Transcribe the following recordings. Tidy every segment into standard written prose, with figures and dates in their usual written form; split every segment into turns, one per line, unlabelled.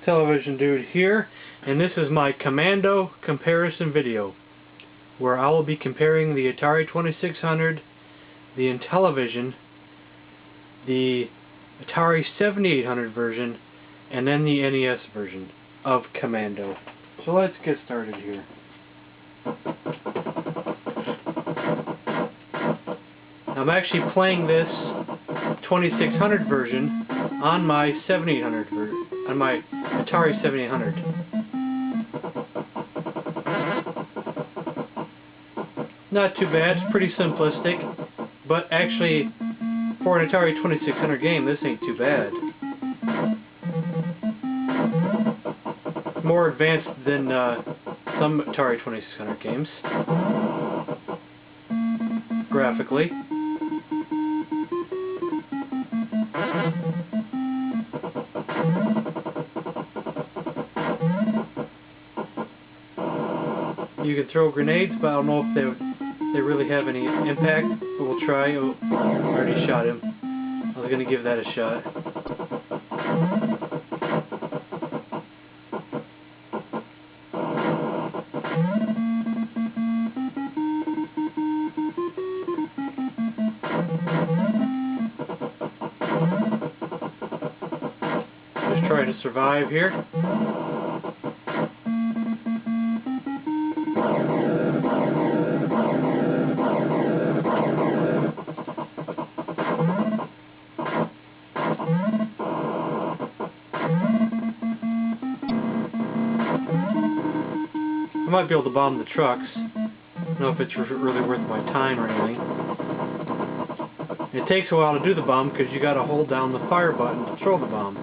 Intellivision dude here, and this is my Commando comparison video, where I will be comparing the Atari 2600, the Intellivision, the Atari 7800 version, and then the NES version of Commando. So let's get started here. I'm actually playing this 2600 version on my 7800 on my Atari 7800. Not too bad, it's pretty simplistic, but actually for an Atari 2600 game this ain't too bad. More advanced than some Atari 2600 games graphically. You can throw grenades, but I don't know if they really have any impact. But we'll try. Oh, I already shot him. I was going to give that a shot. Just trying to survive here. I might be able to bomb the trucks. I don't know if it's really worth my time or anything. It takes a while to do the bomb because you got to hold down the fire button to throw the bomb.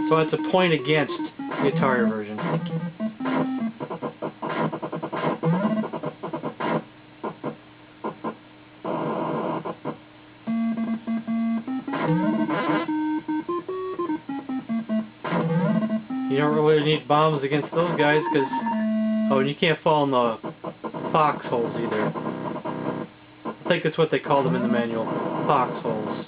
So that's a point against the Atari version. You don't really need bombs against those guys because, oh, and you can't fall in the foxholes either. I think that's what they call them in the manual, foxholes.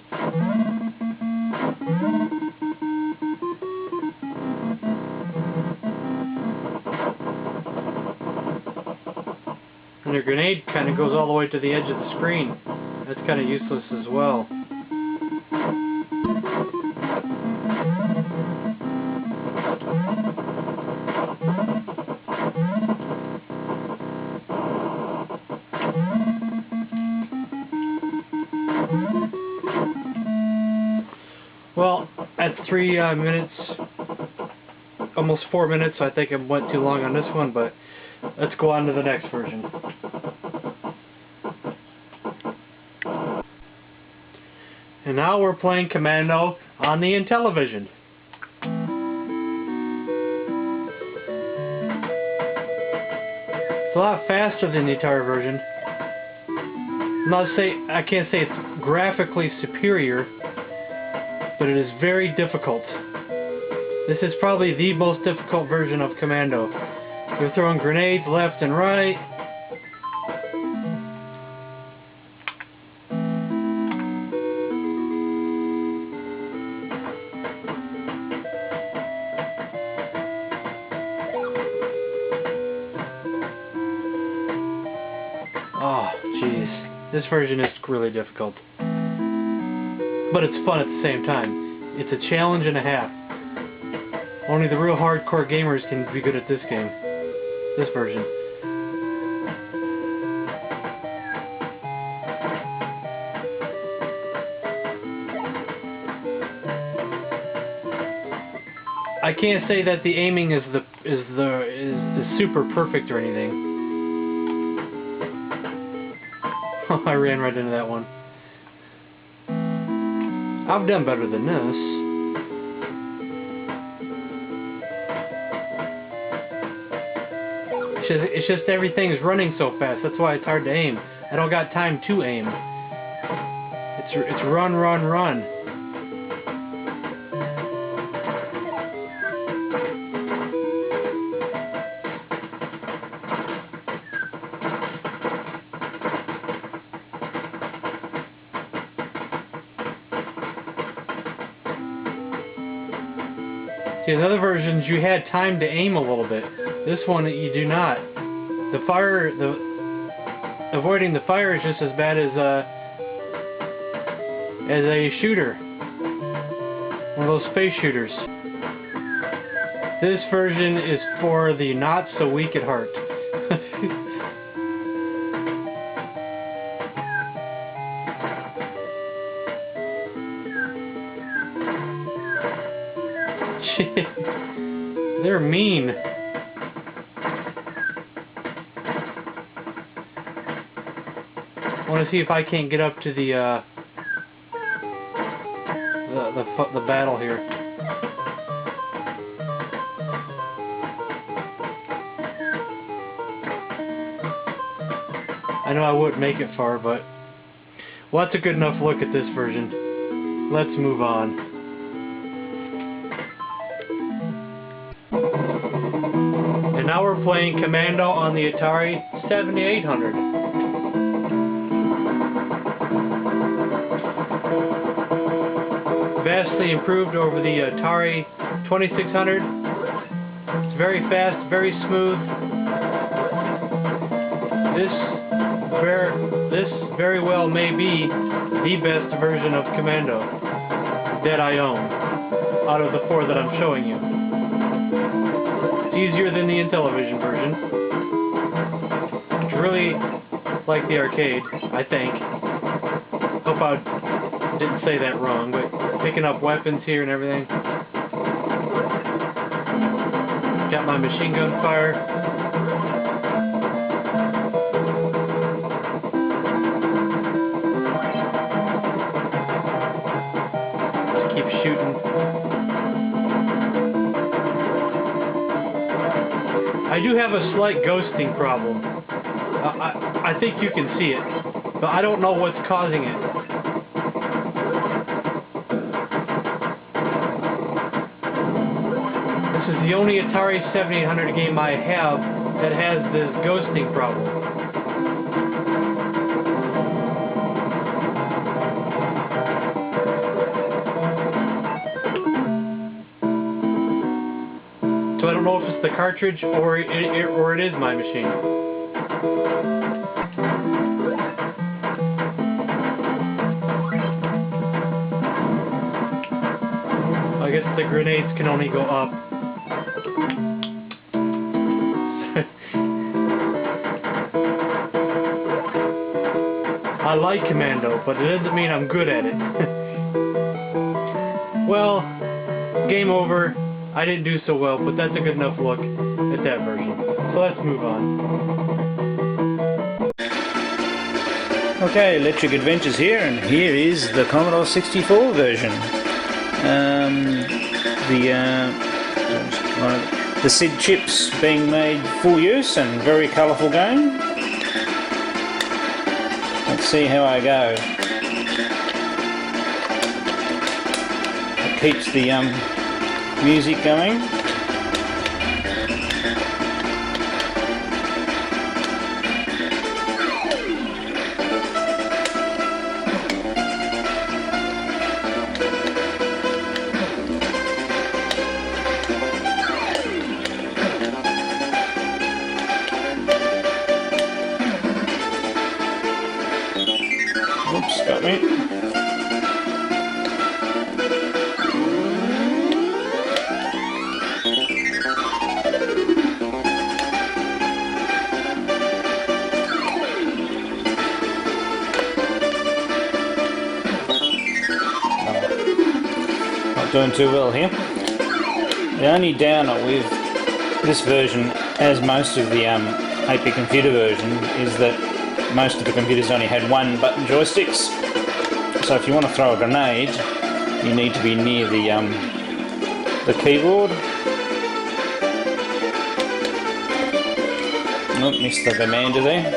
And your grenade kind of goes all the way to the edge of the screen. That's kind of useless as well. Well, at 3 minutes, almost 4 minutes, I think I went too long on this one, but let's go on to the next version. And now we're playing Commando on the Intellivision. It's a lot faster than the Atari version. I can't say it's graphically superior, but it is very difficult. This is probably the most difficult version of Commando. You're throwing grenades left and right. Oh, jeez. This version is really difficult. But it's fun at the same time. It's a challenge and a half. Only the real hardcore gamers can be good at this game. This version. I can't say that the aiming is super perfect or anything. I ran right into that one. I've done better than this. It's just everything's running so fast. That's why it's hard to aim. I don't got time to aim. It's run, run, run. See, in other versions you had time to aim a little bit. This one you do not. The fire, avoiding the fire is just as bad as a shooter. One of those space shooters. This version is for the not so weak at heart. They're mean. I want to see if I can't get up to the battle here. I know I wouldn't make it far, but well, that's a good enough look at this version. Let's move on. And now we're playing Commando on the Atari 7800. Vastly improved over the Atari 2600. It's very fast, very smooth. This very well may be the best version of Commando that I own out of the 4 that I'm showing you. It's easier than the Intellivision version. It's really like the arcade, I think. Hope I didn't say that wrong, but picking up weapons here and everything. Got my machine gun fire. Just keep shooting. I do have a slight ghosting problem. I think you can see it, but I don't know what's causing it. This is the only Atari 7800 game I have that has this ghosting problem. So I don't know if it's the cartridge or it is my machine. I guess the grenades can only go up. I like Commando, but it doesn't mean I'm good at it. Well, game over. I didn't do so well, but that's a good enough look at that version. So let's move on.
Okay, Electricadventures here, and here is the Commodore 64 version. The SID chips being made full use and very colourful game. Let's see how I go. It keeps the music going. Oops, got me. Not doing too well here. The only downer with this version, as most of the 8-bit computer version, is that most of the computers only had 1 button joysticks. So if you want to throw a grenade, you need to be near the keyboard. Oh, missed the commander there.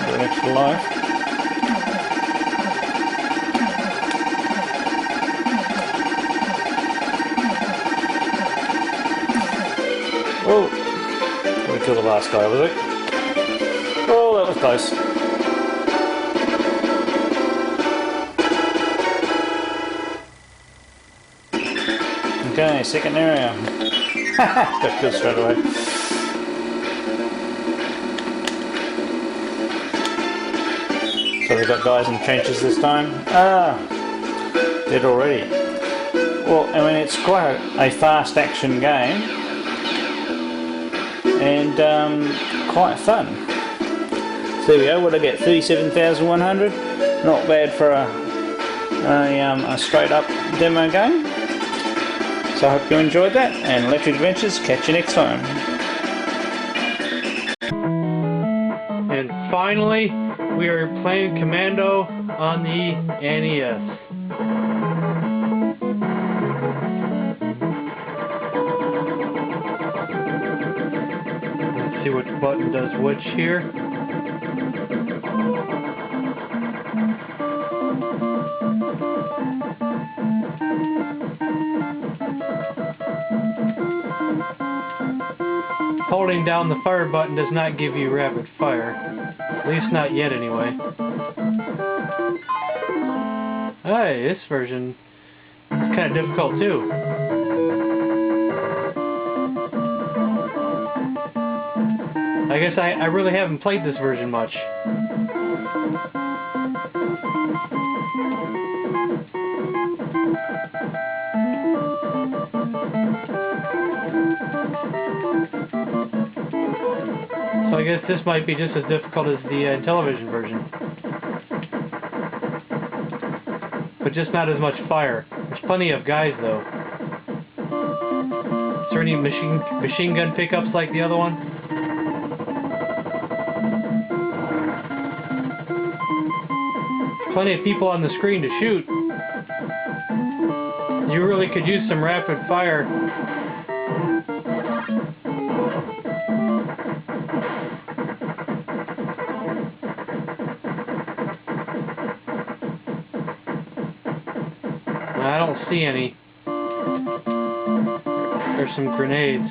Got an extra life. Oh, we killed the last guy, was it? Oh, that was close. Okay, second area. Got killed straight away. So we've got guys in trenches this time. Ah, dead already. Well, I mean, it's quite a fast action game and quite fun. So there we go. What I get? 37,100. Not bad for a straight up demo game. So I hope you enjoyed that. And Electricadventures. Catch you next time.
And finally, we are playing Commando on the NES. Let's see which button does which here. Holding down the fire button does not give you rapid fire. At least not yet, anyway. Hey, this version is kind of difficult, too. I guess I really haven't played this version much. So I guess this might be just as difficult as the Intellivision version. But just not as much fire. There's plenty of guys, though. Is there any machine gun pickups like the other one? There's plenty of people on the screen to shoot. You really could use some rapid fire. I don't see any. There's some grenades.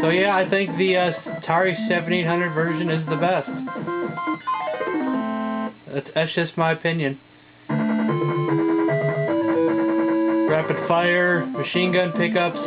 So yeah, I think the Atari 7800 version is the best. That's just my opinion. Rapid fire, machine gun pickups.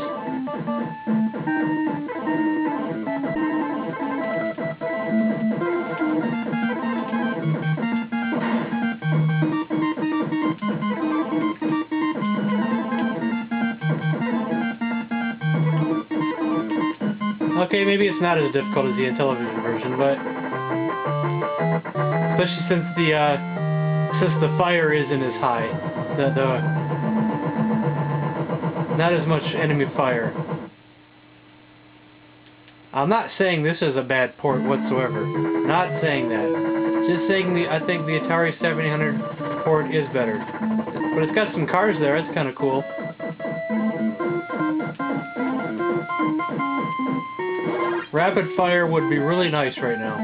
Okay, maybe it's not as difficult as the Intellivision version, but especially since the fire isn't as high, not as much enemy fire. I'm not saying this is a bad port whatsoever. Not saying that. Just saying I think the Atari 7800 port is better. But it's got some cars there. That's kind of cool. Rapid fire would be really nice right now.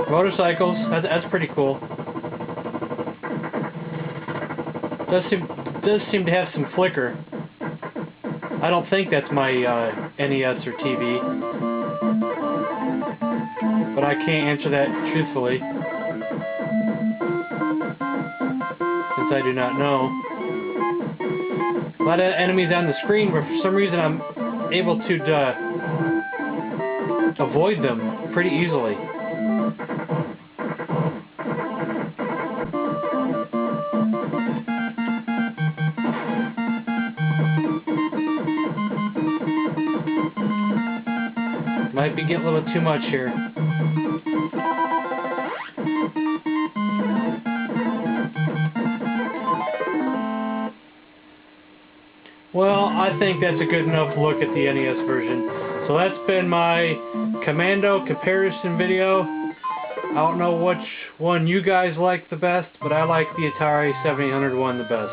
Motorcycles, that's pretty cool. Does seem to have some flicker. I don't think that's my NES or TV, but I can't answer that truthfully, since I do not know. A lot of enemies on the screen, but for some reason I'm able to avoid them pretty easily. Might be getting a little too much here. Well, I think that's a good enough look at the NES version. So that's been my Commando comparison video. I don't know which one you guys like the best, but I like the Atari 7800 one the best.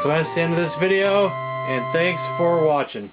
So that's the end of this video, and thanks for watching.